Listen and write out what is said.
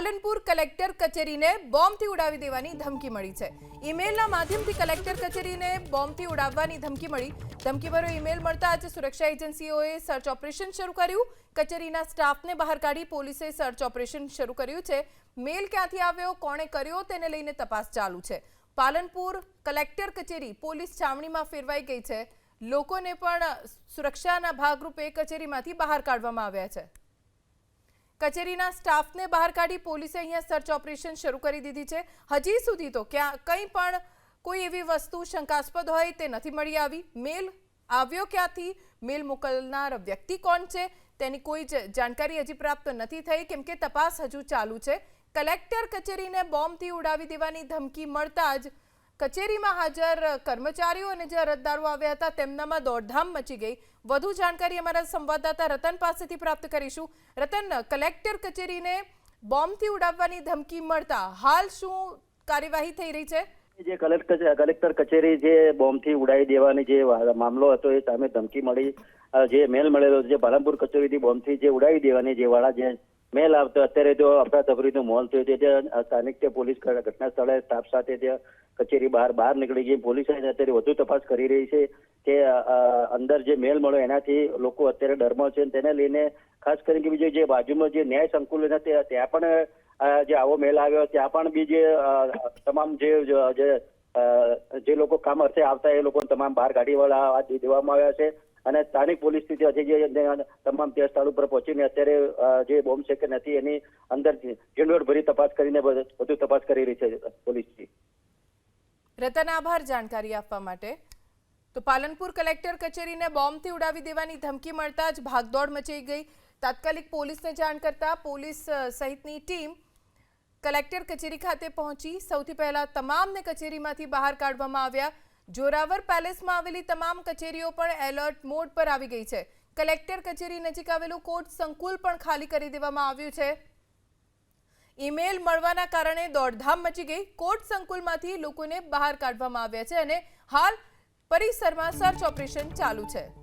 Palanpur collector કચેરીને બોમ્બથી ઉડાવી દેવાની ધમકી મળી છે। ઈમેલના માધ્યમથી કલેક્ટર કચેરીને બોમ્બથી ઉડાવવાની ધમકી મળી। ધમકીભર્યો ઈમેલ મળતા જ સુરક્ષા એજન્સીઓએ સર્ચ ઓપરેશન શરૂ કર્યું। કચેરીના સ્ટાફને બહાર કાઢી પોલીસે સર્ચ ઓપરેશન શરૂ કર્યું છે। મેલ ક્યાંથી આવ્યો, કોણે કર્યો તેને લઈને તપાસ ચાલુ છે। પાલનપુર કલેક્ટર કચેરી પોલીસ છાવણીમાં ફેરવાઈ ગઈ છે। લોકોને પણ સુરક્ષાના ભાગરૂપે કચેરીમાંથી બહાર કાઢવામાં આવ્યા છે। કચેરીના સ્ટાફને બહાર કાઢી પોલીસે અહીંયા સર્ચ ઓપરેશન શરૂ કરી દીધી છે। હજી સુધી તો કંઈ પણ કોઈ એવી વસ્તુ શંકાસ્પદ હોય તે નથી મળી આવી। મેલ આવ્યો ક્યાંથી, મેલ મોકલનાર વ્યક્તિ કોણ છે તેની કોઈ જ જાણકારી હજી પ્રાપ્ત નથી થઈ, કેમ કે તપાસ હજુ ચાલુ છે। કલેક્ટર કચેરીને બોમ્બથી ઉડાવી દેવાની ધમકી મળતા જ કચેરીમાં હાજર કર્મચારીઓ અને જે અરજદારો આવ્યા હતા તેમનામાં દોડધામ મચી ગઈ। વધુ જાણકારી અમારા સંવાદદાતા રતન પાસેથી પ્રાપ્ત કરીશું। રતન, કલેક્ટર કચેરીને બોમ્બથી ઉડાવવાની ધમકી મળતા હાલ શું કાર્યવાહી થઈ રહી છે? જે કલેક્ટર કચેરી જે બોમ્બથી ઉડાવી દેવાની જે મામલો હતો એ સામે ધમકી મળી, જે મેલ મળેલો છે પાલનપુર કચેરીથી બોમ્બથી જે ઉડાવી દેવાની જે વાળા જે મેલ આવતો, અત્યારે તો અફરાતફરીનો માહોલ થયો છે। સ્થાનિક પોલીસ ઘટના સ્થળે સ્ટાફ સાથે કચેરી બહાર નીકળી ગઈ। પોલીસ અત્યારે વધુ તપાસ કરી રહી છે કે અંદર જે મેલ મળ્યો એનાથી લોકો અત્યારે ડરમાં છે। તેને લઈને ખાસ કરીને બીજો જે બાજુમાં જે ન્યાય સંકુલ ત્યાં પણ જે આવો મેલ આવ્યો, ત્યાં પણ બી જે તમામ જે લોકો કામ અર્થે આવતા એ લોકોને તમામ બહાર કાઢી દેવામાં આવ્યા છે। અને સ્થાનિક પોલીસ તમામ તે સ્થળ ઉપર પહોંચીને અત્યારે જે બોમ્બ છે કે નથી એની અંદર ઝીણવટભરી તપાસ કરીને વધુ તપાસ કરી રહી છે પોલીસ। રતન, આભાર જાણકારી આપવા માટે। તો પાલનપુર કલેક્ટર કચેરીને બોમ્બથી ઉડાવી દેવાની ધમકી મળતા જ ભાગદોડ મચી ગઈ। તાત્કાલિક પોલીસને જાણ કરતા પોલીસ સહિતની ટીમ કલેક્ટર કચેરી ખાતે પહોંચી। સૌથી પહેલા તમામને કચેરીમાંથી બહાર કાઢવામાં આવ્યા। જોરાવર પેલેસમાં આવેલી તમામ કચેરીઓ પણ એલર્ટ મોડ પર આવી ગઈ છે। કલેક્ટર કચેરી નજીક આવેલું કોર્ટ સંકુલ પણ ખાલી કરી દેવામાં આવ્યું છે। ઈમેલ મળવાના કારણે દોડધામ મચી ગઈ। કોર્ટ સંકુલમાંથી લોકોને બહાર કાઢવામાં આવ્યા છે અને હાલ પરિસરમાં સર્ચ ઓપરેશન ચાલુ છે।